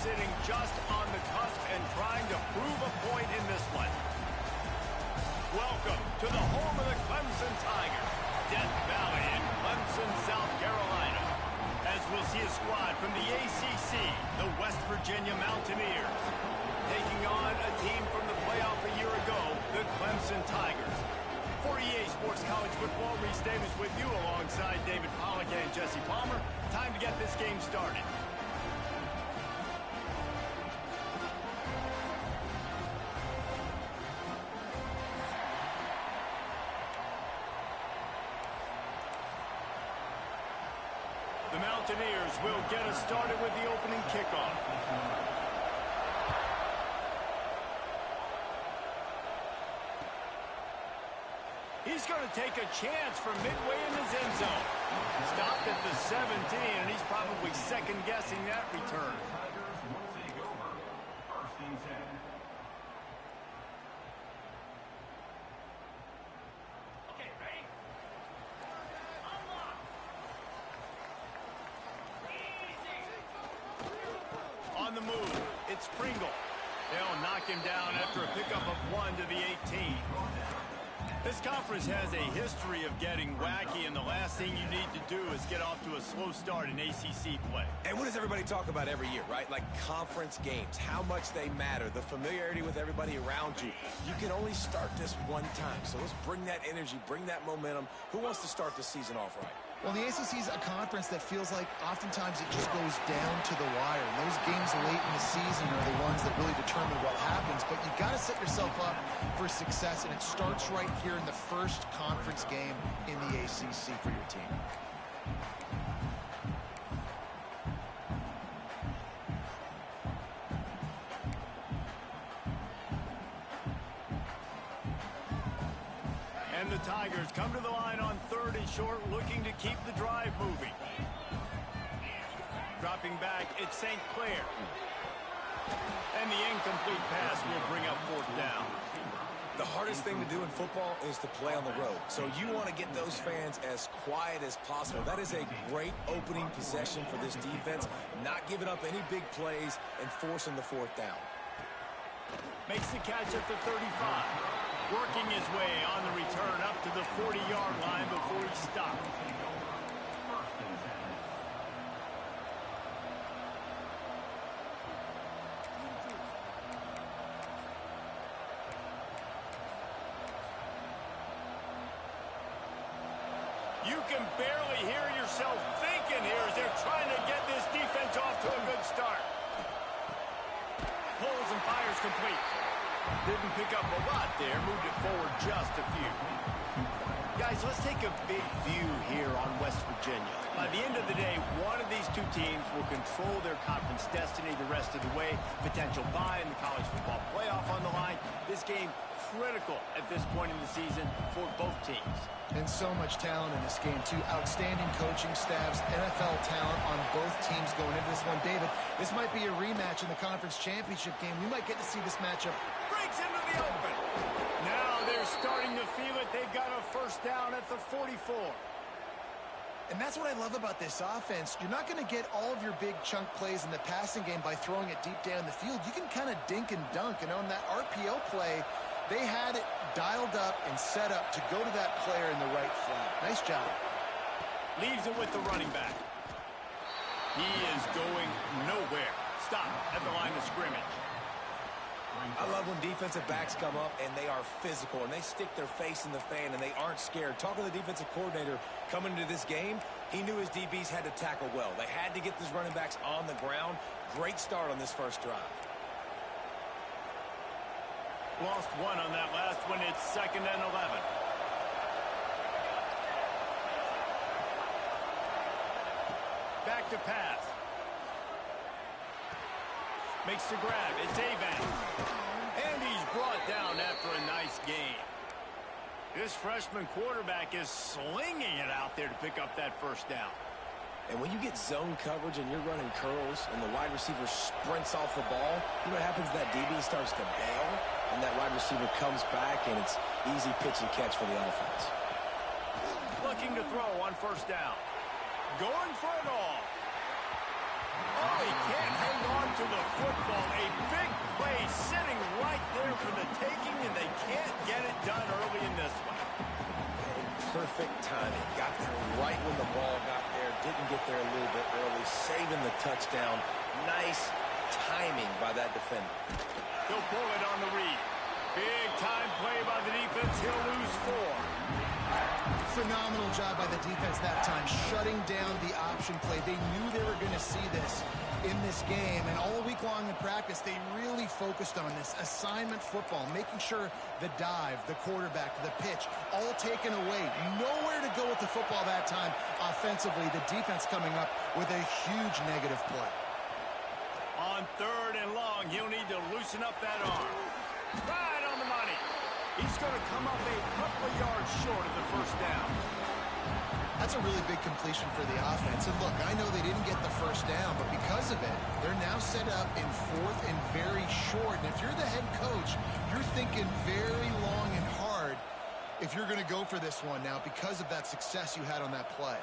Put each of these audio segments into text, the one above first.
sitting just on the cusp and trying to prove a point in this one. Welcome to the home of the Clemson Tigers, Death Valley in Clemson, South Carolina. As we'll see a squad from the ACC, the West Virginia Mountaineers, taking on a team from the playoff a year ago, the Clemson Tigers. For EA Sports College Football, Reese Davis with you alongside David Pollack and Jesse Palmer. Time to get this game started. The Mountaineers will get us started with the opening kickoff. He's going to take a chance from midway in his end zone. Stopped at the 17, and he's probably second-guessing that return. Okay, ready? On the move, it's Pringle. They'll knock him down after a pickup of 1 to the 18. This conference has a history of getting wacky, and the last thing you need to do is get off to a slow start in ACC play. And what does everybody talk about every year, right? Like conference games, how much they matter, the familiarity with everybody around you. You can only start this one time, so let's bring that energy, bring that momentum. Who wants to start the season off right? Well, the ACC is a conference that feels like oftentimes it just goes down to the wire. And those games late in the season are the ones that really determine what happens. But you've got to set yourself up for success, and it starts right here in the first conference game in the ACC for your team. And the Tigers come to the line on 3rd and short, looking to keep the drive moving. Dropping back, it's St. Clair. And the incomplete pass will bring up 4th down. The hardest thing to do in football is to play on the road. So you want to get those fans as quiet as possible. That is a great opening possession for this defense, not giving up any big plays and forcing the 4th down. Makes the catch at the 35. Working his way on the return up to the 40-yard line before he stopped. You can barely hear yourself thinking here as they're trying to get this defense off to a good start. Pulls and fires complete. Didn't pick up a lot there, moved it forward just a few. Guys, let's take a big view here on West Virginia. By the end of the day, one of these two teams will control their conference destiny the rest of the way. Potential bye in the college football playoff on the line. This game critical at this point in the season for both teams. And so much talent in this game, too. Outstanding coaching staffs, NFL talent on both teams going into this one. David, this might be a rematch in the conference championship game. We might get to see this matchup. Breaks into the open. Now they're starting to feel it. They've got a 1st down at the 44. And that's what I love about this offense. You're not going to get all of your big chunk plays in the passing game by throwing it deep down the field. You can kind of dink and dunk. And on that RPO play, they had it dialed up and set up to go to that player in the right flat. Nice job. Leaves it with the running back. He is going nowhere. Stop at the line of scrimmage. I love when defensive backs come up and they are physical and they stick their face in the fan and they aren't scared. Talking to the defensive coordinator coming into this game, he knew his DBs had to tackle well. They had to get these running backs on the ground. Great start on this first drive. Lost 1 on that last one. It's 2nd and 11. Back to pass. Makes the grab. It's Avent. And he's brought down after a nice gain. This freshman quarterback is slinging it out there to pick up that 1st down. And when you get zone coverage and you're running curls and the wide receiver sprints off the ball, you know what happens? That DB starts to bail, and that wide receiver comes back, and it's easy pitch and catch for the offense. Looking to throw on 1st down. Going for it all. Oh, he can't hang on to the football. A big play sitting right there for the taking, and they can't get it done early in this one. Perfect timing. Got there right when the ball got there. Didn't get there a little bit early. Saving the touchdown. Nice timing by that defender. He'll pull it on the read. Big time play by the defense. He'll lose 4. Phenomenal job by the defense that time, shutting down the option play. They knew they were going to see this in this game, and all week long in practice, they really focused on this assignment football, making sure the dive, the quarterback, the pitch, all taken away. Nowhere to go with the football that time offensively. The defense coming up with a huge negative play. On 3rd and long, he'll need to loosen up that arm. Right on the money. He's going to come up a couple of yards short of the first down. That's a really big completion for the offense. And look, I know they didn't get the first down, but because of it, they're now set up in 4th and very short. And if you're the head coach, you're thinking very long and hard if you're going to go for this one now because of that success you had on that play.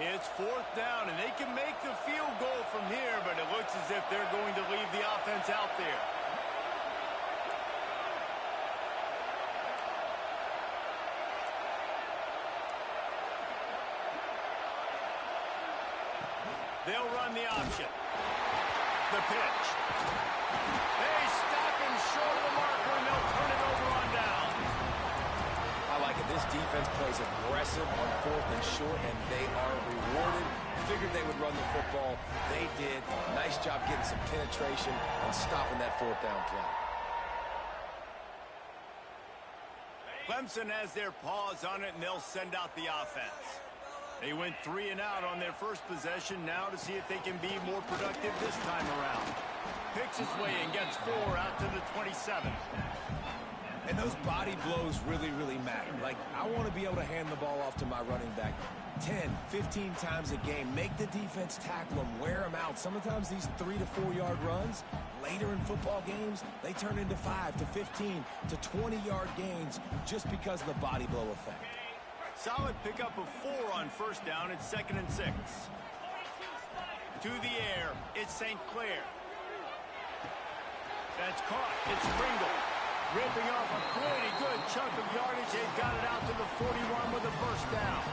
It's 4th down, and they can make the field goal from here, but it looks as if they're going to leave the offense out there. They'll run the option. The pitch. They stop him short of the marker, and they'll turn it over on downs. I like it. This defense plays aggressive on 4th and short, and they are rewarded. Figured they would run the football. They did. Nice job getting some penetration and stopping that 4th down play. Clemson has their paws on it, and they'll send out the offense. They went 3 and out on their first possession, now to see if they can be more productive this time around. Picks his way and gets 4 out to the 27. And those body blows really, really matter. Like, I want to be able to hand the ball off to my running back 10, 15 times a game. Make the defense tackle them, wear them out. Sometimes these 3 to 4 yard runs, later in football games, they turn into 5 to 15 to 20 yard gains just because of the body blow effect. Solid pickup of 4 on first down. It's 2nd and 6. To the air, it's St. Clair. That's caught. It's Pringle. Ripping off a pretty good chunk of yardage. They've got it out to the 41 with a first down.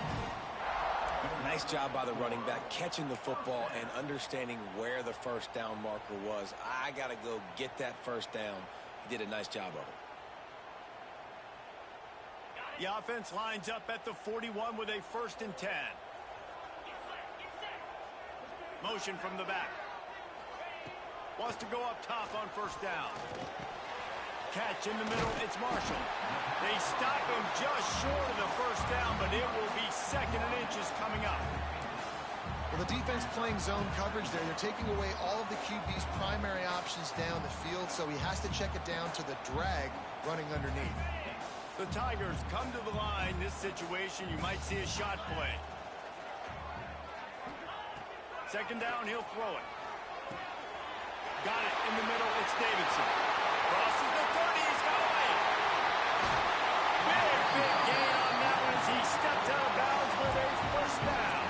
Nice job by the running back, catching the football and understanding where the first down marker was. I got to go get that first down. He did a nice job of it. The offense lines up at the 41 with a 1st and 10. Motion from the back. Wants to go up top on first down. Catch in the middle, it's Marshall. They stop him just short of the first down, but it will be 2nd and inches coming up. Well, the defense playing zone coverage there. They're taking away all of the QB's primary options down the field, so he has to check it down to the drag running underneath. The Tigers come to the line. This situation, you might see a shot play. 2nd down, he'll throw it. Got it in the middle, it's Davidson. Crosses the 30, he's got away. Big gain on that one as he stepped out of bounds with a first down.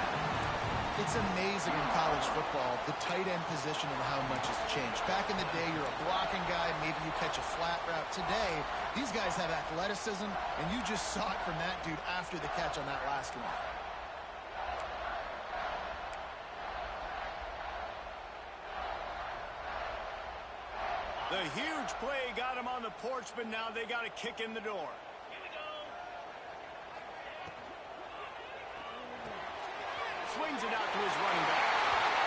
It's amazing in college football, the tight end position and how much has changed. Back in the day, you're a blocking guy, maybe you catch a flat route. Today, these guys have athleticism, and you just saw it from that dude after the catch on that last one. The huge play got him on the porch, but now they got a kick in the door. Swings it out to his running back.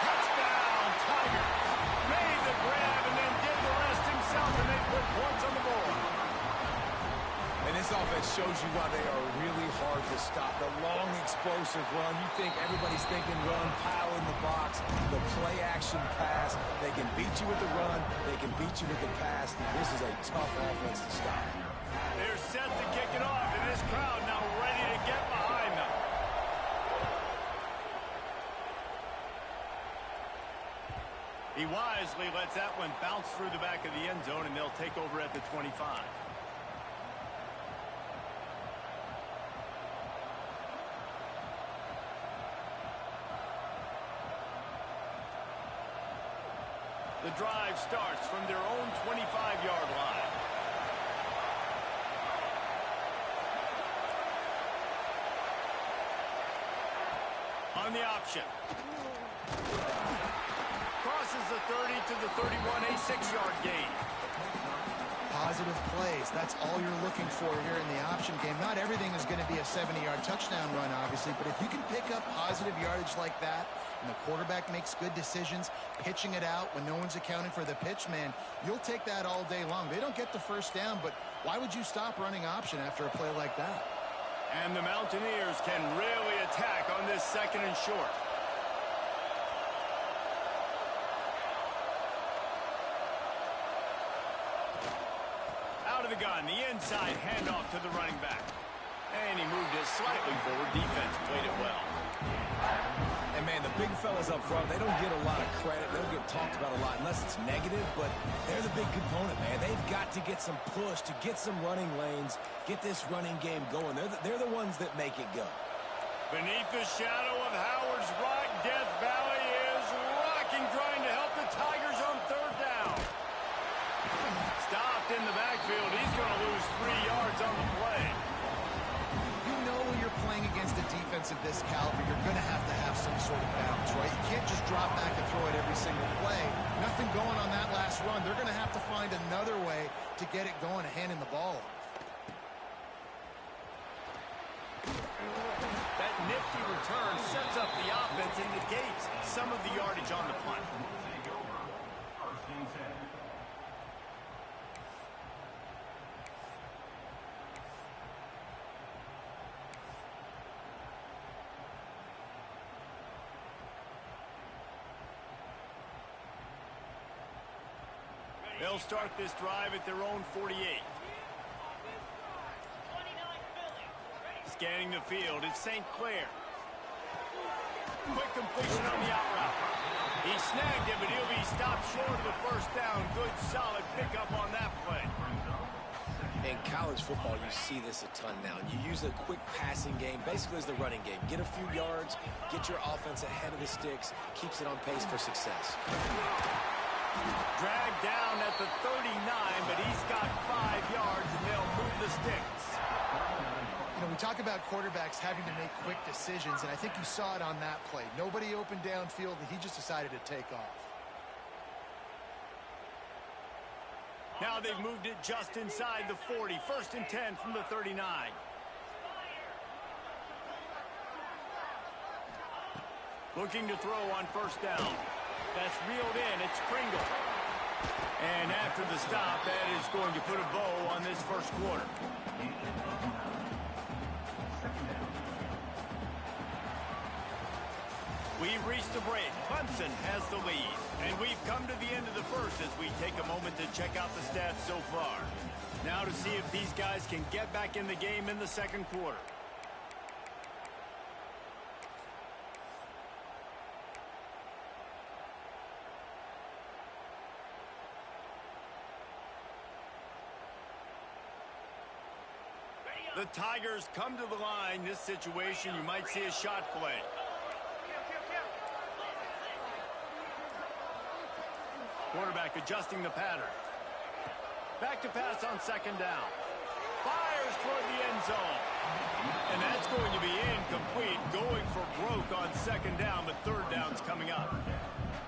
Touchdown, Tigers. Made the grab and then did the rest himself, and they put points on the board. And this offense shows you why they are really hard to stop. The long, explosive run. You think everybody's thinking run, pile in the box, the play-action pass. They can beat you with the run. They can beat you with the pass. This is a tough offense to stop. They're set to kick it off, and this crowd now ready to get behind them. He wisely lets that one bounce through the back of the end zone, and they'll take over at the 25. The drive starts from their own 25-yard line. On the option. Crosses the 30 to the 31, a 6-yard gain. Positive plays. That's all you're looking for here in the option game. Not everything is going to be a 70-yard touchdown run, obviously, but if you can pick up positive yardage like that, and the quarterback makes good decisions, pitching it out when no one's accounting for the pitch, man, you'll take that all day long. They don't get the first down, but why would you stop running option after a play like that? And the Mountaineers can really attack on this 2nd and short. Out of the gun, the inside handoff to the running back. And he moved it slightly forward. Defense played it well. And, man, the big fellas up front, they don't get a lot of credit. They don't get talked about a lot unless it's negative, but they're the big component, man. They've got to get some push, to get some running lanes, get this running game going. They're the ones that make it go. Beneath the shadow of Howard's Rock, Death Valley is rocking, trying to help the Tigers on 3rd down. Stopped in the backfield. He's going to lose 3 yards on the play. You know when you're playing against a defense of this caliber, you're going to have some sort of balance, right? You can't just drop back and throw it every single play. Nothing going on that last run. They're going to have to find another way to get it going and handing the ball off. That nifty return sets up the offense and negates some of the yardage on the punt. They'll start this drive at their own 48. Scanning the field, it's St. Clair. Quick completion on the out route. He snagged it, but he'll be stopped short of the 1st down. Good, solid pickup on that play. In college football, you see this a ton now. You use a quick passing game, basically as the running game. Get a few yards, get your offense ahead of the sticks, keeps it on pace for success. Dragged down at the 39, but he's got 5 yards, and they'll move the sticks. You know, we talk about quarterbacks having to make quick decisions, and I think you saw it on that play. Nobody open downfield, and he just decided to take off. Now they've moved it just inside the 40. 1st and 10 from the 39. Looking to throw on 1st down. That's reeled in. It's Pringle. And after the stop, that is going to put a bow on this 1st quarter. We've reached the break. Clemson has the lead. And we've come to the end of the 1st as we take a moment to check out the stats so far. Now to see if these guys can get back in the game in the 2nd quarter. The Tigers come to the line. This situation, you might see a shot play. Quarterback adjusting the pattern. Back to pass on 2nd down. Fires toward the end zone. And that's going to be incomplete. Going for broke on 2nd down, but 3rd down's coming up.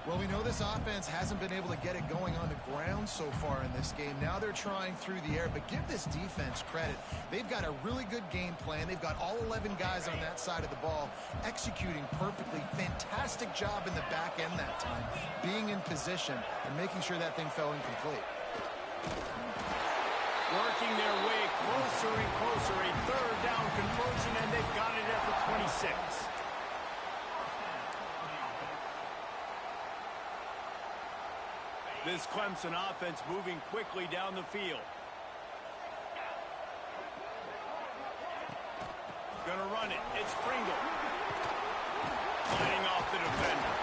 Well, we know this offense hasn't been able to get it going on the ground so far in this game. Now they're trying through the air, but give this defense credit. They've got a really good game plan. They've got all 11 guys on that side of the ball executing perfectly. Fantastic job in the back end that time, being in position and making sure that thing fell incomplete. Working their way closer and closer. A 3rd down conversion, and they've got it at the 26. This Clemson offense moving quickly down the field. Gonna run it. It's Pringle. Fighting off the defender.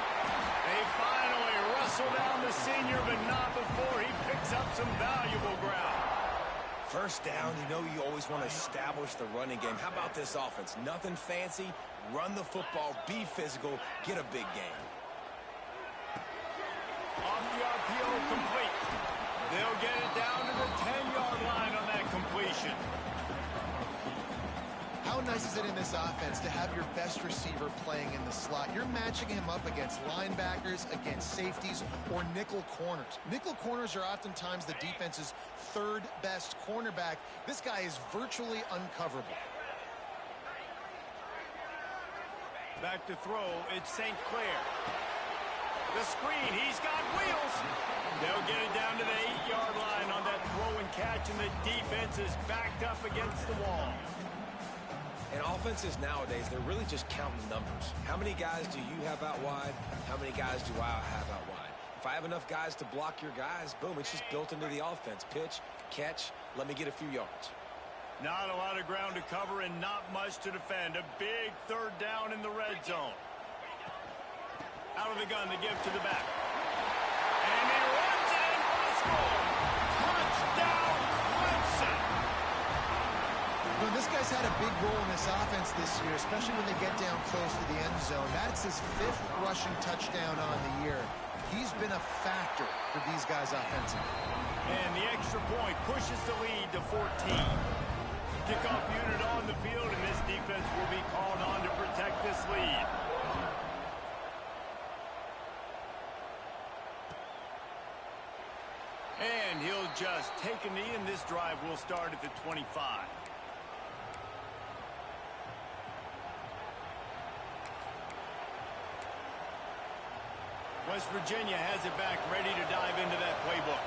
They finally wrestle down the senior, but not before he picks up some valuable ground. 1st down, you know you always want to establish the running game. How about this offense? Nothing fancy. Run the football, be physical, get a big game. Off the RPO They'll get it down to the 10-yard line on that completion. How nice is it in this offense to have your best receiver playing in the slot? You're matching him up against linebackers, against safeties, or nickel corners. Nickel corners are oftentimes the defense's third best cornerback. This guy is virtually uncoverable. Back to throw, it's St. Clair. The screen, he's got wheels. They'll get it down to the 8-yard line on that throw and catch, and the defense is backed up against the wall. And offenses nowadays, they're really just counting numbers. How many guys do you have out wide? How many guys do I have out wide? If I have enough guys to block your guys, boom, it's just built into the offense. Pitch, catch, let me get a few yards. Not a lot of ground to cover and not much to defend. A big third down in the red zone. Out of the gun to give to the back. And he runs it in for the score. Touchdown, Clemson. Well, this guy's had a big role in this offense this year, especially when they get down close to the end zone. That's his 5th rushing touchdown on the year. He's been a factor for these guys offensively. And the extra point pushes the lead to 14. Kickoff unit on the field, and this defense will be called on to protect this lead. And he'll just take a knee, and this drive will start at the 25. West Virginia has it back, ready to dive into that playbook.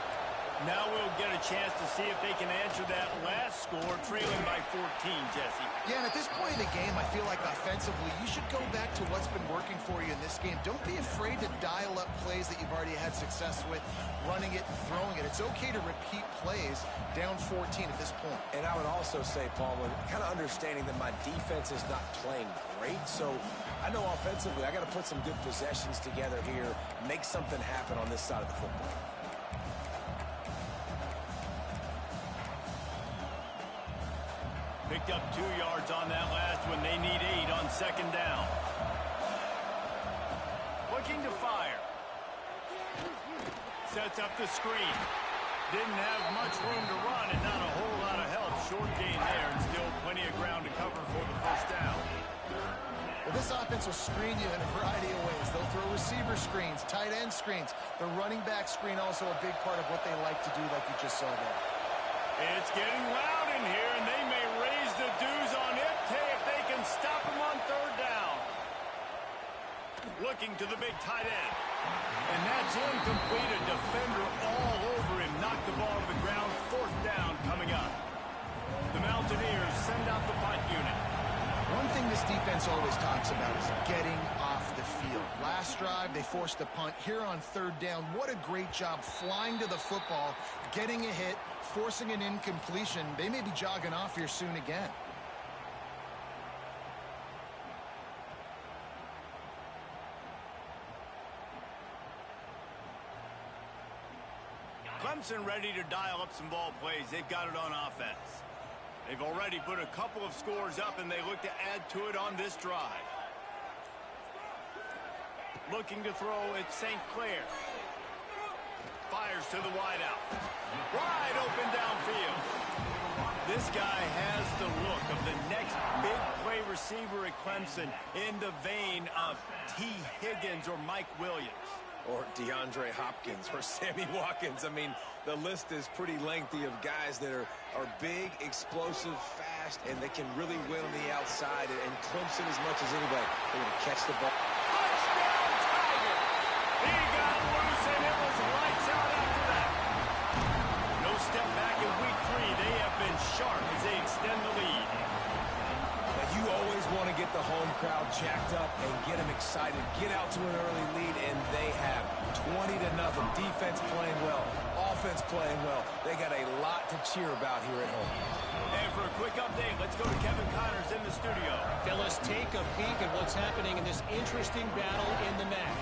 Now we'll get a chance to see if they can answer that last score, trailing by 14, Jesse. Yeah, and at this point in the game, I feel like offensively, you should go back to what's been working for you in this game. Don't be afraid to dial up plays that you've already had success with, running it and throwing it. It's okay to repeat plays down 14 at this point. And I would also say, Paul, kind of understanding that my defense is not playing great, so I know offensively I got to put some good possessions together here, make something happen on this side of the football. Picked up 2 yards on that last one. They need 8 on second down. Looking to fire. Sets up the screen. Didn't have much room to run and not a whole lot of help. Short gain there and still plenty of ground to cover for the first down. Well, this offense will screen you in a variety of ways. They'll throw receiver screens, tight end screens. The running back screen also a big part of what they like to do, like you just saw there. It's getting loud in here, and they may raise the dues on it if they can stop him on third down. Looking to the big tight end. And that's incomplete. A defender all over him. Knocked the ball to the ground. Fourth down coming up. The Mountaineers send out the punt unit. One thing this defense always talks about is getting off the field. Last drive, they forced a punt. Here on third down, what a great job flying to the football, getting a hit, forcing an incompletion. They may be jogging off here soon again. Clemson ready to dial up some ball plays. They've got it on offense. They've already put a couple of scores up, and they look to add to it on this drive. Looking to throw, it's St. Clair. Fires to the wideout. Wide open downfield. This guy has the look of the next big play receiver at Clemson, in the vein of T. Higgins or Mike Williams. Or DeAndre Hopkins or Sammy Watkins. I mean, the list is pretty lengthy of guys that are big, explosive, fast, and they can really win on the outside. And Clemson, as much as anybody, they're going to catch the ball. Touchdown, Tiger! He got loose, and it was lights out after that. No step back in week 3. They have been sharp as they extend the lead. You always want to get the home crowd jacked up and get them excited. Get out to an early lead, and they have 20-0. Defense playing well, offense playing well. They got a lot to cheer about here at home. And for a quick update, let's go to Kevin Connors in the studio. Fellas, take a peek at what's happening in this interesting battle in the MAC.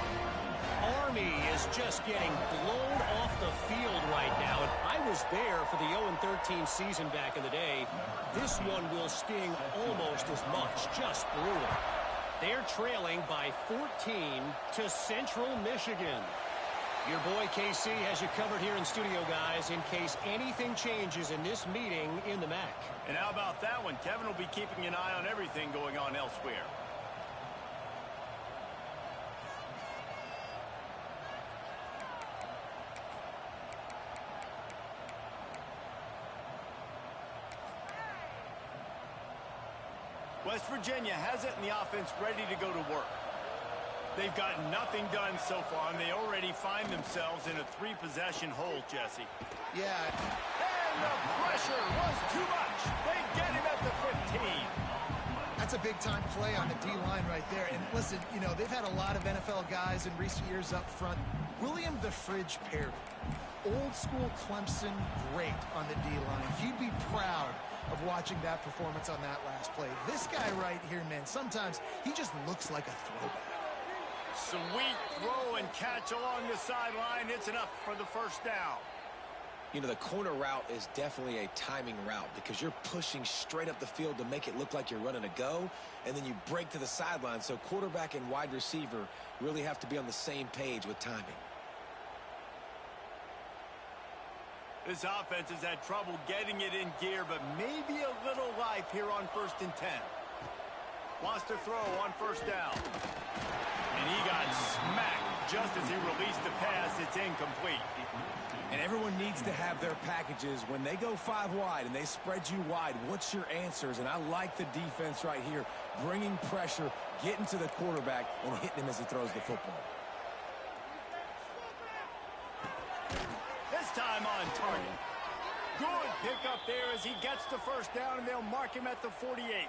Army is just getting blown off the field right now. And I was there for the 0-13 season back in the day. This one will sting almost as much. Just brutal. They're trailing by 14 to Central Michigan. Your boy KC has you covered here in studio, guys, in case anything changes in this meeting in the MAC. And how about that one? Kevin will be keeping an eye on everything going on elsewhere. West Virginia has it in the offense ready to go to work. They've got nothing done so far, and they already find themselves in a three-possession hole, Jesse. Yeah. And the pressure was too much. They get him at the 15. That's a big-time play on the D-line right there. And listen, you know, they've had a lot of NFL guys in recent years up front. William the Fridge Perry, old-school Clemson great on the D-line. He'd be proud of watching that performance on that last play. This guy right here, man, sometimes he just looks like a throwback. Sweet throw and catch along the sideline. It's enough for the first down. You know, the corner route is definitely a timing route because you're pushing straight up the field to make it look like you're running a go, and then you break to the sideline. So quarterback and wide receiver really have to be on the same page with timing. This offense has had trouble getting it in gear, but maybe a little life here on 1st and 10. Wants to throw on first down. And he got smacked just as he released the pass. It's incomplete. And everyone needs to have their packages. When they go 5 wide and they spread you wide, what's your answers? And I like the defense right here, bringing pressure, getting to the quarterback, and hitting him as he throws the football. This time on target. Good pickup there as he gets the first down, and they'll mark him at the 48.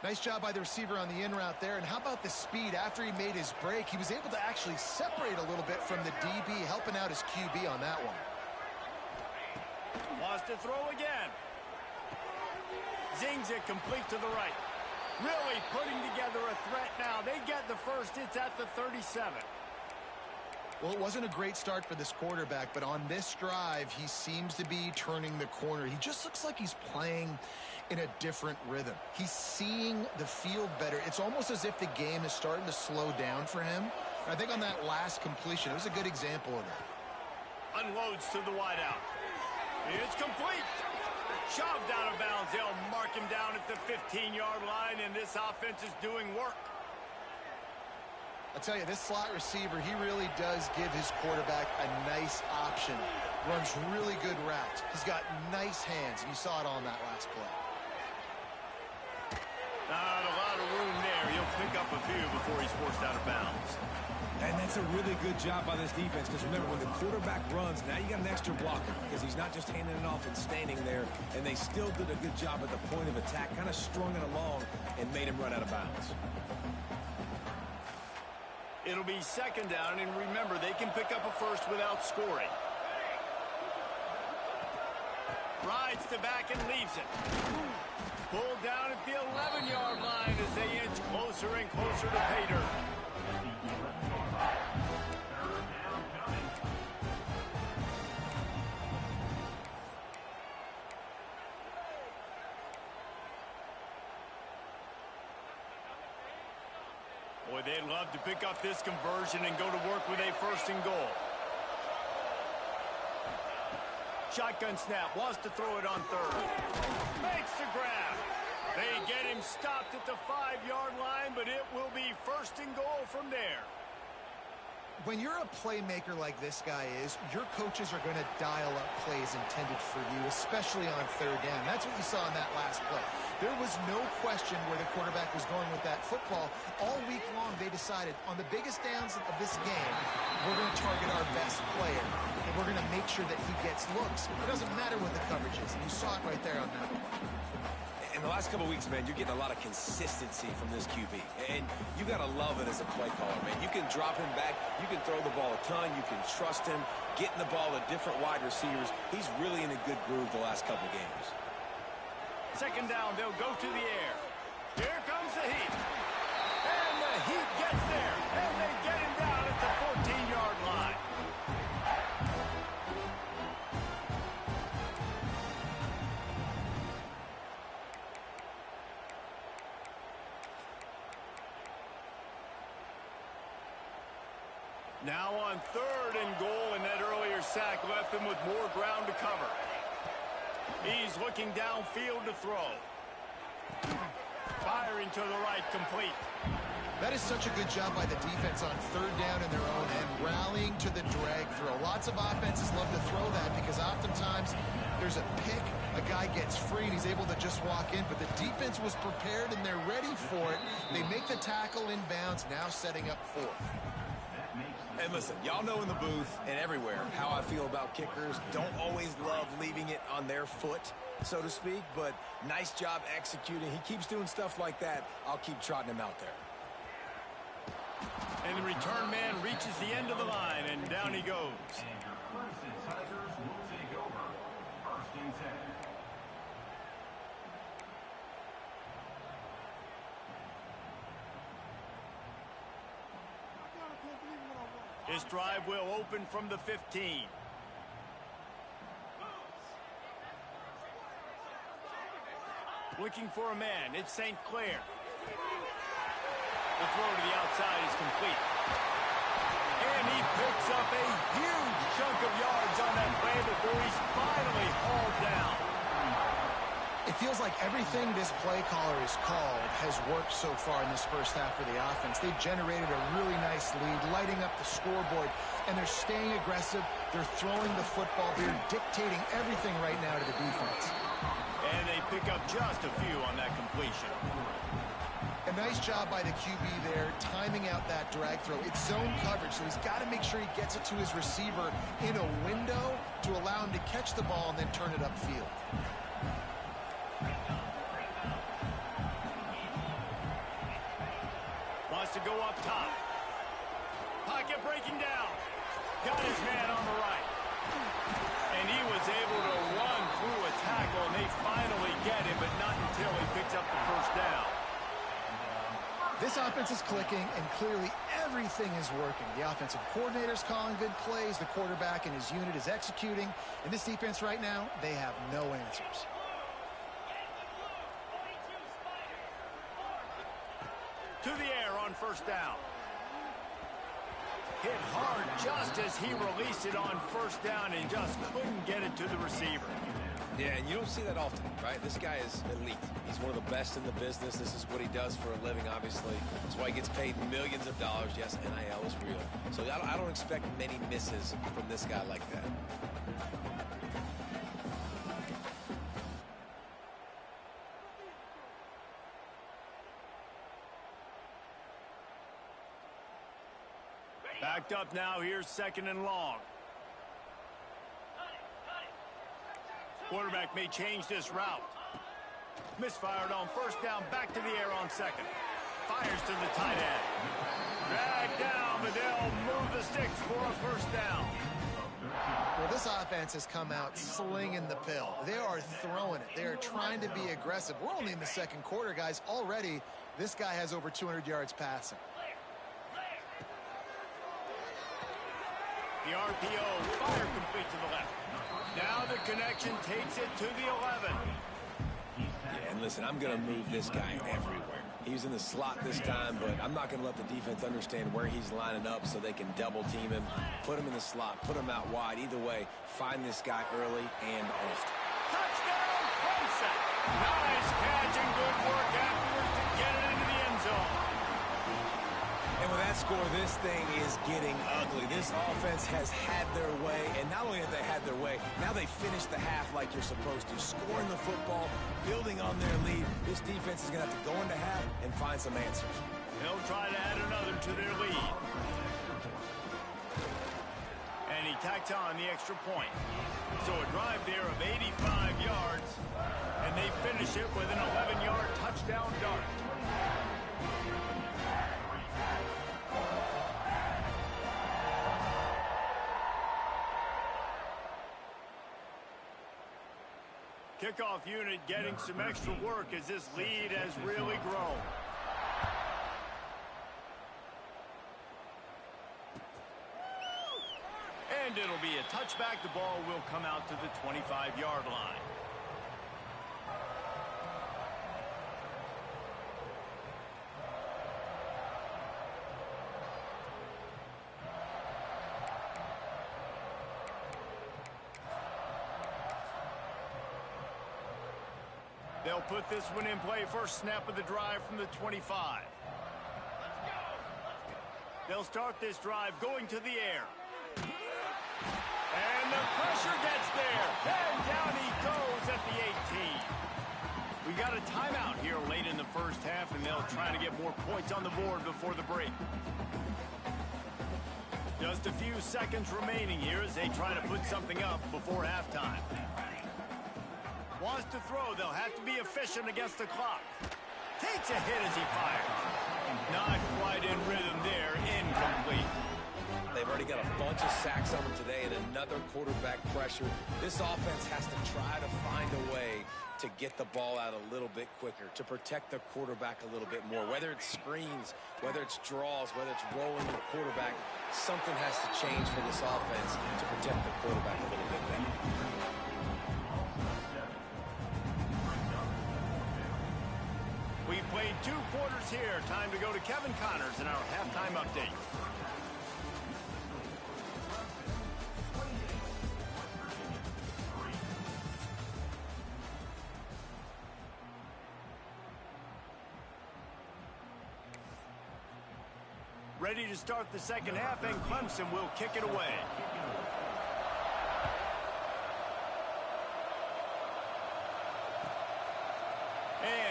Nice job by the receiver on the in route there. And how about the speed? After he made his break, he was able to actually separate a little bit from the DB, helping out his QB on that one. Wants to throw again. Zings it complete to the right. Really putting together a threat now. They get the first. It's at the 37. Well, it wasn't a great start for this quarterback, but on this drive, he seems to be turning the corner. He just looks like he's playing in a different rhythm. He's seeing the field better. It's almost as if the game is starting to slow down for him. And I think on that last completion, it was a good example of that. Unloads to the wideout. It's complete. Shoved out of bounds. They'll mark him down at the 15-yard line, and this offense is doing work. I'll tell you, this slot receiver, he really does give his quarterback a nice option. Runs really good routes. He's got nice hands, and you saw it on that last play. Not a lot of room there. He'll pick up a few before he's forced out of bounds. And that's a really good job by this defense because remember, when the quarterback runs, now you got an extra blocker because he's not just handing it off and standing there, and they still did a good job at the point of attack, kind of strung it along and made him run out of bounds. It'll be second down, and remember, they can pick up a first without scoring. Rides the back and leaves it. Pulled down at the 11-yard line as they inch closer and closer to pay dirt. Boy, they'd love to pick up this conversion and go to work with a 1st and goal. Shotgun snap, wants to throw it on 3rd. Makes the grab. They get him stopped at the 5-yard line, but it will be 1st and goal from there. When you're a playmaker like this guy is, your coaches are going to dial up plays intended for you, especially on 3rd down. That's what you saw in that last play. There was no question where the quarterback was going with that football. All week long, they decided on the biggest downs of this game, we're going to target our best player, and we're going to make sure that he gets looks. It doesn't matter what the coverage is, and you saw it right there on that one. In the last couple of weeks, man, you're getting a lot of consistency from this QB. And you got to love it as a play caller, man. You can drop him back. You can throw the ball a ton. You can trust him. Getting the ball to different wide receivers. He's really in a good groove the last couple of games. Second down, they'll go to the air. Here comes the heat. And the heat gets there. And they get him down at the 14-yard line. Now on 3rd and goal, and that earlier sack left him with more ground to cover. He's looking downfield to throw. Firing to the right, complete. That is such a good job by the defense on 3rd down in their own end, rallying to the drag throw. Lots of offenses love to throw that because oftentimes there's a pick, a guy gets free, and he's able to just walk in, but the defense was prepared and they're ready for it. They make the tackle in bounds, now setting up 4th. And listen, y'all know in the booth and everywhere how I feel about kickers. Don't always love leaving it on their foot, so to speak, but nice job executing. He keeps doing stuff like that. I'll keep trotting him out there. And the return man reaches the end of the line, and down he goes. His drive will open from the 15. Looking for a man. It's St. Clair. The throw to the outside is complete. And he picks up a huge chunk of yards on that play before he's finally hauled down. It feels like everything this play caller has called has worked so far in this first half for the offense. They've generated a really nice lead, lighting up the scoreboard, and they're staying aggressive. They're throwing the football. They're dictating everything right now to the defense. And they pick up just a few on that completion. A nice job by the QB there, timing out that drag throw. It's zone coverage, so he's got to make sure he gets it to his receiver in a window to allow him to catch the ball and then turn it upfield. Wants to go up top. Pocket breaking down. Got his man on the right. And he was able to run through a tackle, and they finally get him, but not until he picks up the first down. This offense is clicking, and clearly everything is working. The offensive coordinator's calling good plays. The quarterback and his unit is executing. And this defense right now, they have no answers. To the air on first down. Hit hard just as he released it on first down and just couldn't get it to the receiver. Yeah, and you don't see that often, right? This guy is elite. He's one of the best in the business. This is what he does for a living, obviously. That's why he gets paid millions of dollars. Yes, NIL is real. So I don't expect many misses from this guy like that. Backed up now. Here's 2nd and long. Quarterback may change this route. Misfired on first down. Back to the air on 2nd. Fires to the tight end. Drag down, but they'll move the sticks for a first down. Well, this offense has come out slinging the pill. They are throwing it. They are trying to be aggressive. We're only in the 2nd quarter, guys. Already, this guy has over 200 yards passing. The RPO, fire complete to the left. Now the connection takes it to the 11. Yeah, and listen, I'm going to move this guy everywhere. He's in the slot this time, but I'm not going to let the defense understand where he's lining up so they can double team him, put him in the slot, put him out wide. Either way, find this guy early and often. Touchdown, Clemson. Nice catch and good work afterwards to get it into the end zone. And with that score, this thing is getting ugly. This offense has had their way, and not only have they had their way, now they finish the half like you're supposed to, scoring the football, building on their lead. This defense is going to have to go into half and find some answers. They'll try to add another to their lead. And he tacks on the extra point. So a drive there of 85 yards, and they finish it with an 11-yard touchdown dart. Kickoff unit getting some extra work as this lead has really grown. And it'll be a touchback. The ball will come out to the 25-yard line. They'll put this one in play first snap of the drive from the 25. They'll start this drive going to the air. And the pressure gets there. And down he goes at the 18. We got a timeout here late in the first half, and they'll try to get more points on the board before the break. Just a few seconds remaining here as they try to put something up before halftime. Wants to throw. They'll have to be efficient against the clock. Takes a hit as he fires. Not quite in rhythm there. Incomplete. They've already got a bunch of sacks on them today and another quarterback pressure. This offense has to try to find a way to get the ball out a little bit quicker, to protect the quarterback a little bit more. Whether it's screens, whether it's draws, whether it's rolling the quarterback, something has to change for this offense to protect the quarterback a little bit better. We've played 2 quarters here. Time to go to Kevin Connors in our halftime update. Ready to start the second half, and Clemson will kick it away.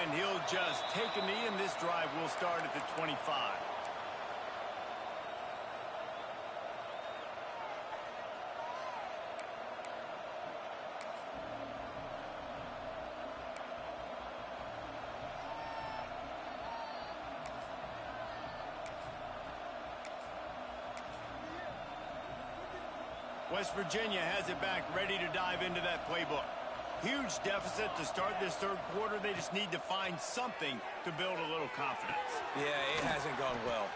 And he'll just take a knee, and this drive will start at the 25. West Virginia has it back, ready to dive into that playbook. Huge deficit to start this third quarter. They just need to find something to build a little confidence. Yeah, it hasn't gone well.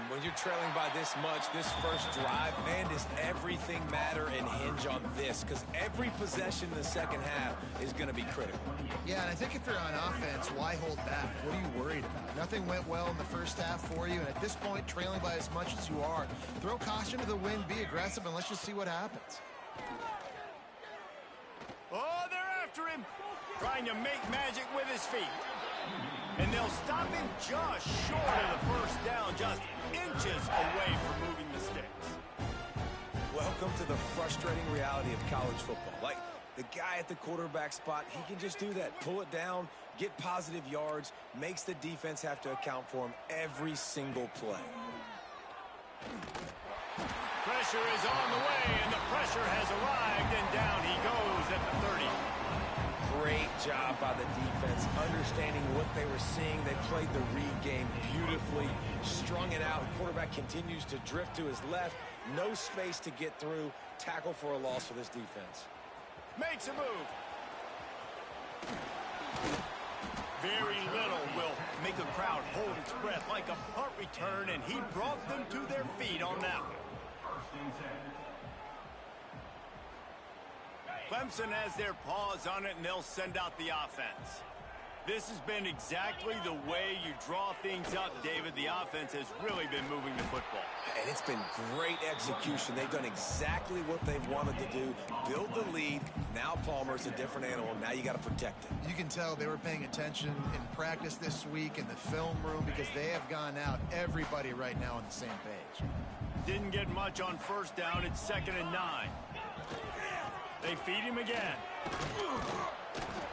When you're trailing by this much, this first drive, man, does everything matter and hinge on this? Because every possession in the second half is going to be critical. Yeah, and I think if you're on offense, why hold back? What are you worried about? Nothing went well in the first half for you, and at this point, trailing by as much as you are, throw caution to the wind, be aggressive, and let's just see what happens. Oh, they're after him, trying to make magic with his feet. And they'll stop him just short of the first down, just inches away from moving the sticks. Welcome to the frustrating reality of college football. Like, the guy at the quarterback spot, he can just do that. Pull it down, get positive yards, makes the defense have to account for him every single play. Pressure is on the way, and the pressure has arrived, and down he goes at the 30. Great job by the defense, understanding what they were seeing. They played the read game beautifully, strung it out. The quarterback continues to drift to his left. No space to get through. Tackle for a loss for this defense. Makes a move. Very little will make a crowd hold its breath like a punt return, and he brought them to their feet on that one. Clemson has their paws on it, and they'll send out the offense. This has been exactly the way you draw things up, David. The offense has really been moving the football. And it's been great execution. They've done exactly what they've wanted to do. Build the lead. Now Palmer's a different animal. Now you got to protect it. You can tell they were paying attention in practice this week in the film room because they have gone out, everybody right now on the same page. Didn't get much on first down. It's 2nd and 9. They feed him again.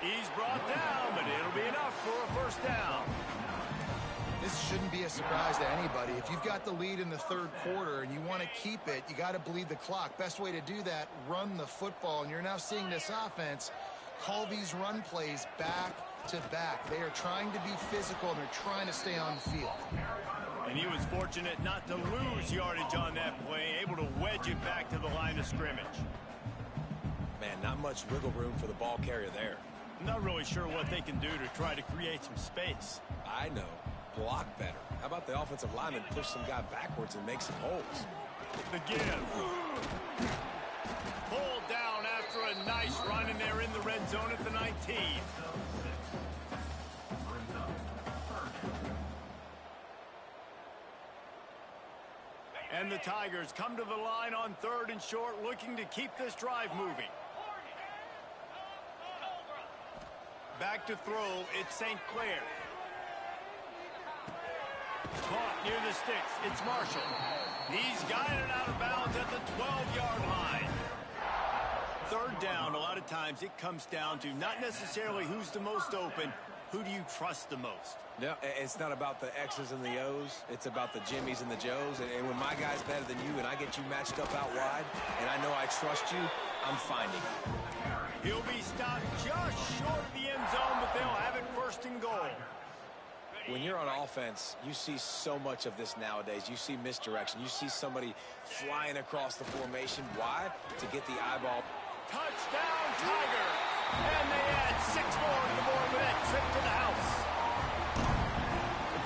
He's brought down, but it'll be enough for a first down. This shouldn't be a surprise to anybody. If you've got the lead in the third quarter and you want to keep it, you got to bleed the clock. Best way to do that, run the football. And you're now seeing this offense call these run plays back to back. They are trying to be physical, and they're trying to stay on the field. And he was fortunate not to lose yardage on that play, able to wedge it back to the line of scrimmage. Man, not much wiggle room for the ball carrier there. I'm not really sure what they can do to try to create some space. I know. Block better. How about the offensive lineman push some guy backwards and make some holes? The give. Pulled down after a nice run, and they're in the red zone at the 19. And the Tigers come to the line on 3rd and short, looking to keep this drive moving. Back to throw, it's St. Clair. Caught near the sticks, it's Marshall. He's guided out of bounds at the 12-yard line. Third down, a lot of times it comes down to not necessarily who's the most open, who do you trust the most? No, it's not about the X's and the O's. It's about the Jimmys and the Joes. And when my guy's better than you and I get you matched up out wide, and I know I trust you, I'm finding you. He'll be stopped just short of the end zone, but they'll have it first and goal. When you're on offense, you see so much of this nowadays. You see misdirection. You see somebody flying across the formation. Why? To get the eyeball. Touchdown, Tiger! And they add 6 more to the board with that trip to the house.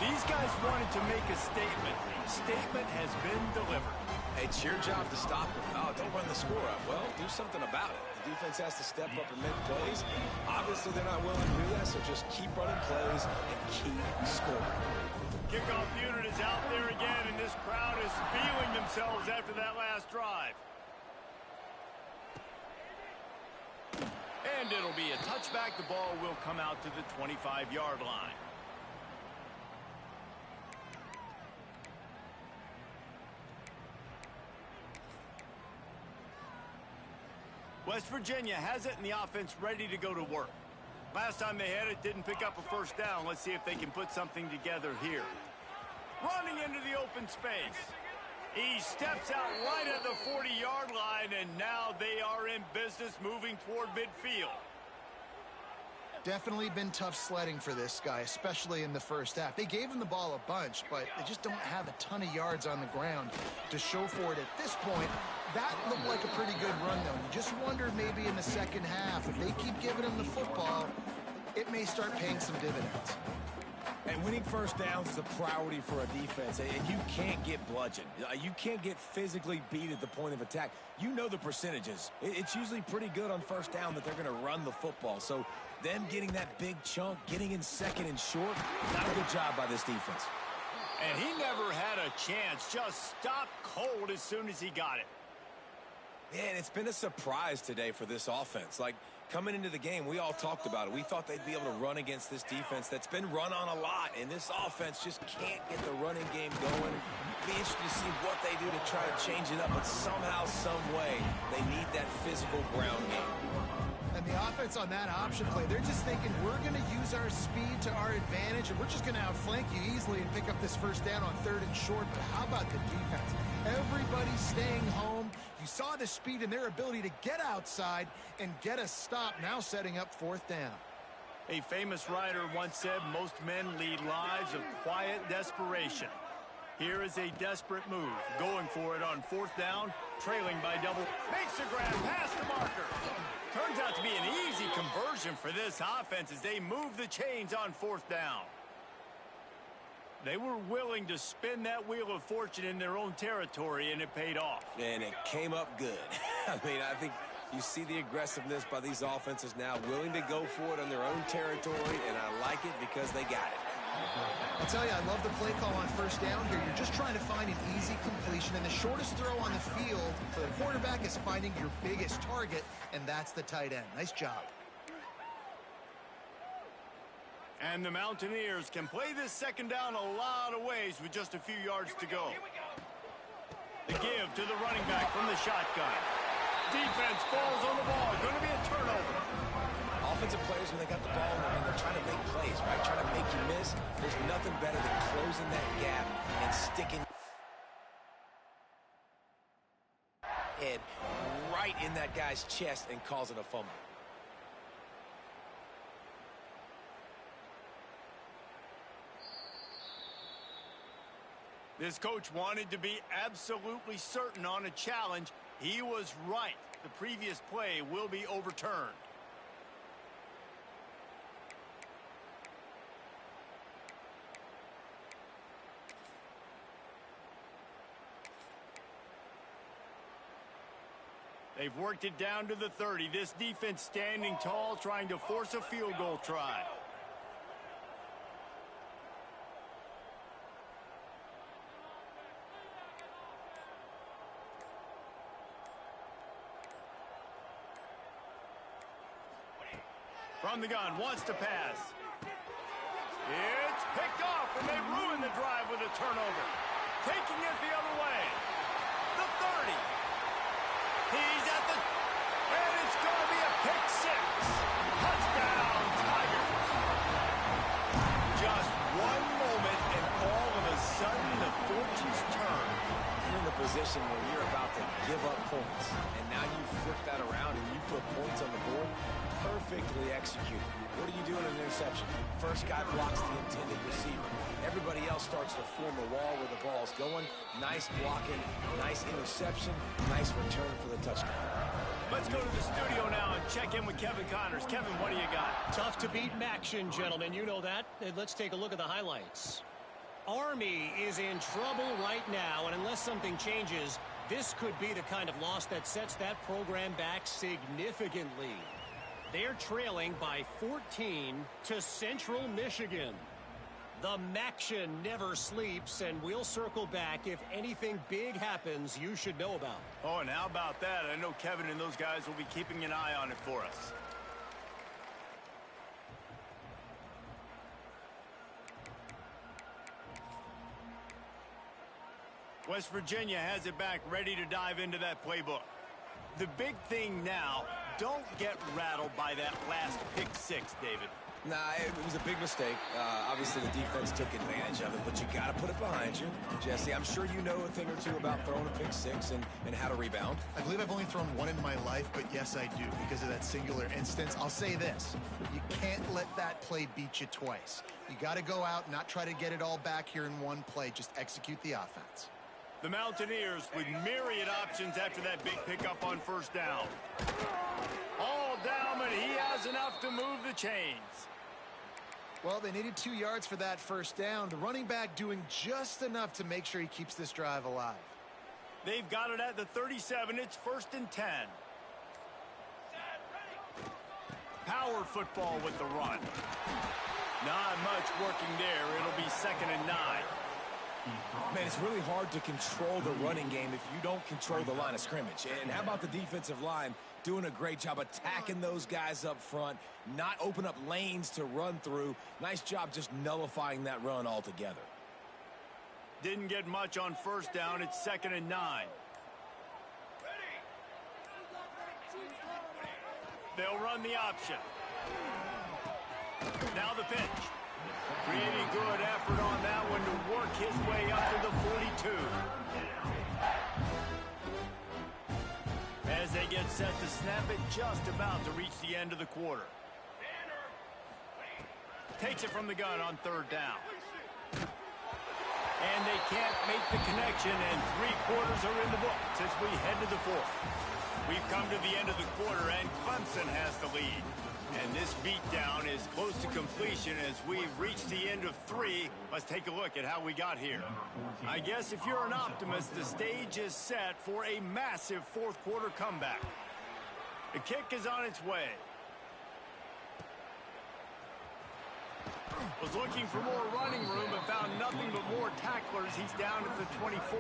These guys wanted to make a statement. Statement has been delivered. It's your job to stop them. Oh, don't run the score up. Well, do something about it. The defense has to step up and make plays. Obviously, they're not willing to do that, so just keep running plays and keep scoring. Kickoff unit is out there again, and this crowd is feeling themselves after that last drive. And it'll be a touchback. The ball will come out to the 25-yard line. West Virginia has it, and the offense ready to go to work. Last time they had it, didn't pick up a first down. Let's see if they can put something together here. Running into the open space. He steps out right at the 40-yard line, and now they are in business moving toward midfield. Definitely been tough sledding for this guy, especially in the first half. They gave him the ball a bunch, but they just don't have a ton of yards on the ground to show for it at this point. That looked like a pretty good run, though. You just wonder maybe in the second half, if they keep giving him the football, it may start paying some dividends. And winning first downs is a priority for a defense, and you can't get bludgeoned. You can't get physically beat at the point of attack. You know the percentages. It's usually pretty good on first down that they're going to run the football. So them getting that big chunk, getting in second and short, not a good job by this defense. And he never had a chance. Just stopped cold as soon as he got it. Yeah, and it's been a surprise today for this offense. Like, coming into the game, we all talked about it. We thought they'd be able to run against this defense that's been run on a lot, and this offense just can't get the running game going. Be interested to see what they do to try to change it up, but somehow, some way, they need that physical ground game. And the offense on that option play, they're just thinking, we're going to use our speed to our advantage, and we're just going to outflank you easily and pick up this first down on third and short. But how about the defense? Everybody staying home. You saw the speed and their ability to get outside and get a stop, now setting up fourth down. A famous writer once said, most men lead lives of quiet desperation. Here is a desperate move, going for it on fourth down, trailing by double. Makes a grab past the marker. Turns out to be an easy conversion for this offense as they move the chains on fourth down. They were willing to spin that wheel of fortune in their own territory, and it paid off. And it came up good. I mean, I think you see the aggressiveness by these offenses now, willing to go for it on their own territory, and I like it because they got it. I'll tell you, I love the play call on first down here. You're just trying to find an easy completion, and the shortest throw on the field for the quarterback is finding your biggest target, and that's the tight end. Nice job. And the Mountaineers can play this second down a lot of ways with just a few yards to go. The give to the running back from the shotgun. Defense falls on the ball. Going to be a turnover. Offensive players, when they got the ball in their hand, they're trying to make plays, right? Trying to make you miss. There's nothing better than closing that gap and sticking head right in that guy's chest and causing a fumble. This coach wanted to be absolutely certain on a challenge. He was right. The previous play will be overturned. They've worked it down to the 30. This defense standing tall, trying to force a field goal try. From the gun, wants to pass. It's picked off, and they ruin the drive with a turnover. Taking it the other way. The 30. He's at the... And it's going to be a pick six. Touchdown, Tigers. Just one moment, and all of a sudden, the fortunes turn. You're in the position where you're about to give up points. And now you flip that around and you put points on the board. Perfectly executed. What do you do in an interception? First guy blocks the intended receiver. Everybody else starts to form a wall where the ball's going. Nice blocking, nice interception, nice return for the touchdown. Let's go to the studio now and check in with Kevin Connors. Kevin, what do you got? Tough to beat Maction, gentlemen. You know that. And let's take a look at the highlights. Army is in trouble right now, and unless something changes, this could be the kind of loss that sets that program back significantly. They're trailing by 14 to Central Michigan. The Maction never sleeps, and we'll circle back if anything big happens you should know about. Oh, and how about that? I know Kevin and those guys will be keeping an eye on it for us. West Virginia has it back, ready to dive into that playbook. The big thing now, don't get rattled by that last pick six, David. Nah, it was a big mistake. Obviously, the defense took advantage of it, but you got to put it behind you. Jesse, I'm sure you know a thing or two about throwing a pick six and how to rebound. I believe I've only thrown one in my life, but yes, I do because of that singular instance. I'll say this. You can't let that play beat you twice. You got to go out, not try to get it all back here in one play. Just execute the offense. The Mountaineers with myriad options after that big pickup on first down. All down, but he has enough to move the chains. Well, they needed 2 yards for that first down. The running back doing just enough to make sure he keeps this drive alive. They've got it at the 37. It's 1st and 10. Power football with the run. Not much working there. It'll be 2nd and 9. Man, it's really hard to control the running game if you don't control the line of scrimmage. And how about the defensive line doing a great job attacking those guys up front, not open up lanes to run through. Nice job just nullifying that run altogether. Didn't get much on first down. It's 2nd and 9. They'll run the option. Now the pitch. Pretty good effort on that one to work his way up to the 42. As they get set to snap it, just about to reach the end of the quarter. Takes it from the gun on 3rd down. And they can't make the connection, and 3 quarters are in the books as we head to the 4th. We've come to the end of the quarter, and Clemson has the lead. And this beatdown is close to completion as we've reached the end of 3. Let's take a look at how we got here. I guess if you're an optimist, the stage is set for a massive 4th quarter comeback. The kick is on its way. Was looking for more running room but found nothing but more tacklers. He's down at the 24.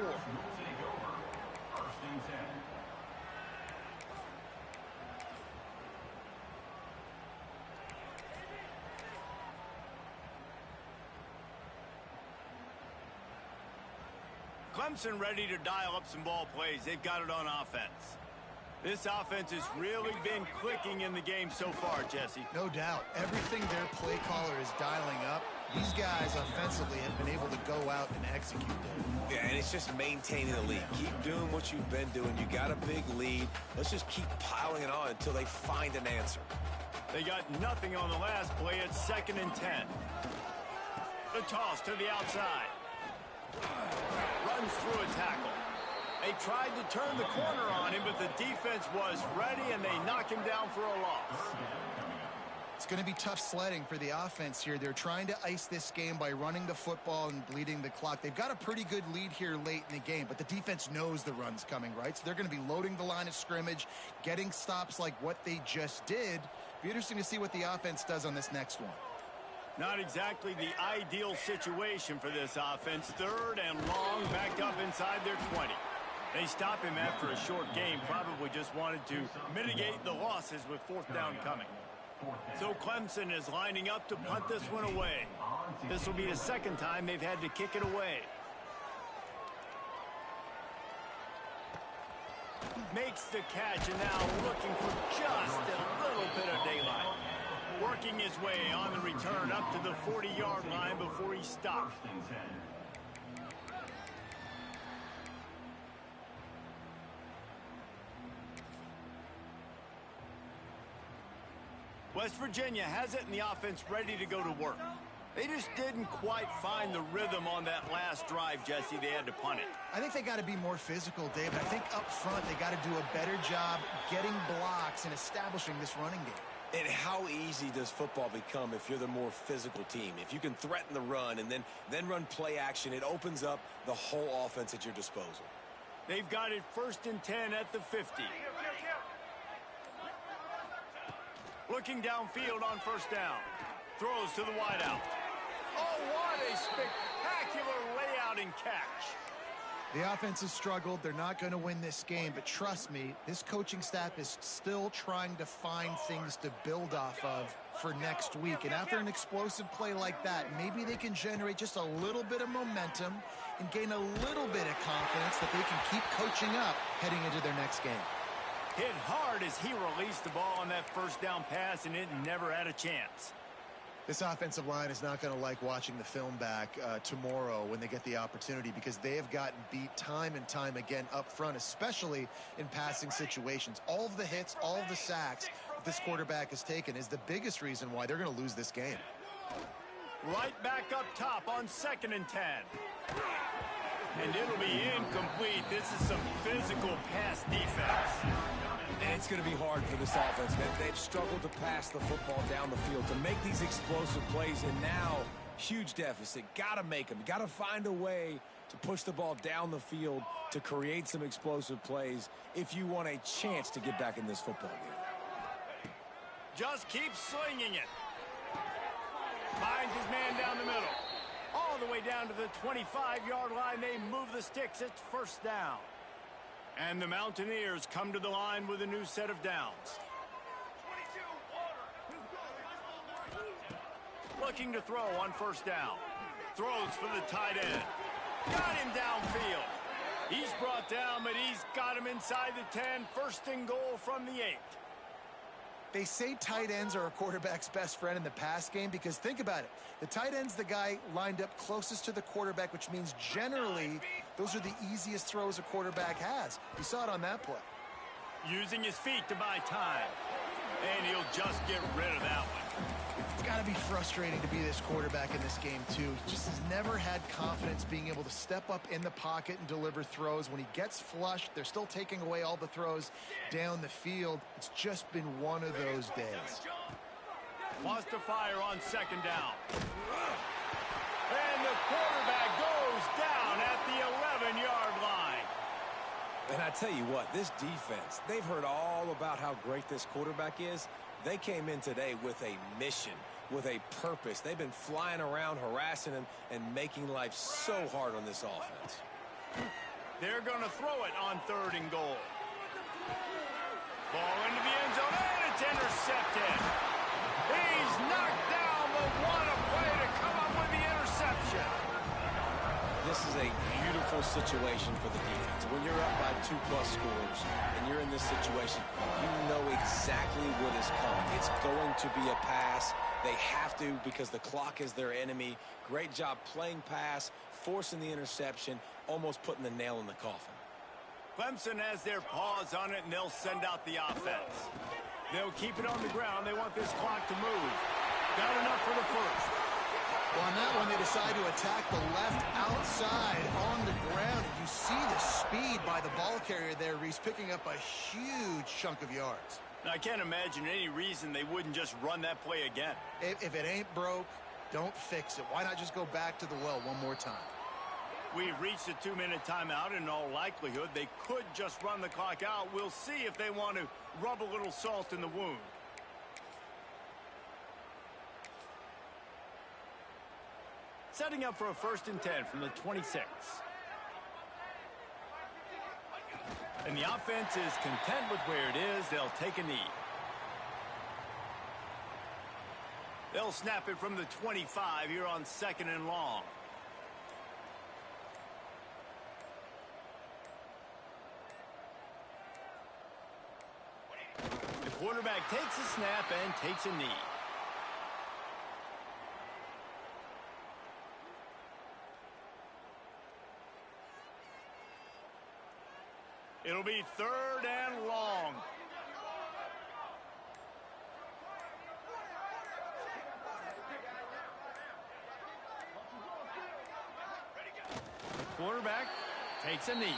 Clemson ready to dial up some ball plays. They've got it on offense. This offense has really been clicking in the game so far, Jesse. No doubt. Everything their play caller is dialing up, these guys offensively have been able to go out and execute them. Yeah, and it's just maintaining the lead. Keep doing what you've been doing. You got a big lead. Let's just keep piling it on until they find an answer. They got nothing on the last play. It's 2nd and 10. The toss to the outside. Runs through a tackle. They tried to turn the corner on him, but the defense was ready, and they knock him down for a loss. It's going to be tough sledding for the offense here. They're trying to ice this game by running the football and bleeding the clock. They've got a pretty good lead here late in the game, but the defense knows the run's coming, right? So they're going to be loading the line of scrimmage, getting stops like what they just did. Be interesting to see what the offense does on this next one. Not exactly the ideal situation for this offense. 3rd and long, backed up inside their 20. They stop him after a short game. Probably just wanted to mitigate the losses with 4th down coming. So Clemson is lining up to punt this one away. This will be the second time they've had to kick it away. Makes the catch, and now looking for just a little bit of daylight. Working his way on the return up to the 40-yard line before he stopped. West Virginia has it, and the offense ready to go to work. They just didn't quite find the rhythm on that last drive, Jesse. They had to punt it. I think they got to be more physical, David. I think up front they got to do a better job getting blocks and establishing this running game. And how easy does football become if you're the more physical team? If you can threaten the run and then run play action, it opens up the whole offense at your disposal. They've got it 1st and 10 at the 50. Looking downfield on 1st down. Throws to the wideout. Oh, what a spectacular layout and catch. The offense has struggled. They're not going to win this game, but trust me, this coaching staff is still trying to find things to build off of for next week. And after an explosive play like that, maybe they can generate just a little bit of momentum and gain a little bit of confidence that they can keep coaching up heading into their next game. Hit hard as he released the ball on that 1st down pass, and it never had a chance. This offensive line is not going to like watching the film back tomorrow when they get the opportunity, because they have gotten beat time and time again up front, especially in passing situations. All of the hits, all of the sacks that this quarterback has taken is the biggest reason why they're going to lose this game. Right back up top on 2nd and 10. And it'll be incomplete. This is some physical pass defense. And it's going to be hard for this offense. They've struggled to pass the football down the field, to make these explosive plays, and now huge deficit. Got to make them. Got to find a way to push the ball down the field to create some explosive plays if you want a chance to get back in this football game. Just keep slinging it. Finds his man down the middle. All the way down to the 25-yard line. They move the sticks. It's 1st down. And the Mountaineers come to the line with a new set of downs. Looking to throw on 1st down. Throws for the tight end. Got him downfield. He's brought down, but he's got him inside the 10. 1st and goal from the 8. They say tight ends are a quarterback's best friend in the pass game because think about it. The tight end's the guy lined up closest to the quarterback, which means generally those are the easiest throws a quarterback has. You saw it on that play. Using his feet to buy time. And he'll just get rid of that one. It's got to be frustrating to be this quarterback in this game, too. He just has never had confidence being able to step up in the pocket and deliver throws. When he gets flushed, they're still taking away all the throws down the field. It's just been one of those days. Wants to fire on 2nd down. And the quarterback goes down at the 11-yard line. And I tell you what, this defense, they've heard all about how great this quarterback is. They came in today with a mission, with a purpose. They've been flying around, harassing him, and making life so hard on this offense. They're going to throw it on 3rd and goal. Ball into the end zone, and it's intercepted. He's knocked down, but what a play to come up with the interception. This is a beautiful situation for the defense. When you're up by 2+ scores and you're in this situation, you know exactly what is coming. It's going to be a pass. They have to because the clock is their enemy. Great job playing pass, forcing the interception, almost putting the nail in the coffin. Clemson has their paws on it, and they'll send out the offense. They'll keep it on the ground. They want this clock to move. Got enough for the 1st. Well, on that one, they decide to attack the left outside on the ground. You see the speed by the ball carrier there, Reese, picking up a huge chunk of yards. Now, I can't imagine any reason they wouldn't just run that play again. If it ain't broke, don't fix it. Why not just go back to the well one more time? We've reached a 2-minute timeout. In all likelihood, they could just run the clock out. We'll see if they want to rub a little salt in the wound. Setting up for a 1st and 10 from the 26. And the offense is content with where it is. They'll take a knee. They'll snap it from the 25 here on 2nd and long. The quarterback takes a snap and takes a knee. It'll be 3rd and long. Quarterback takes a knee.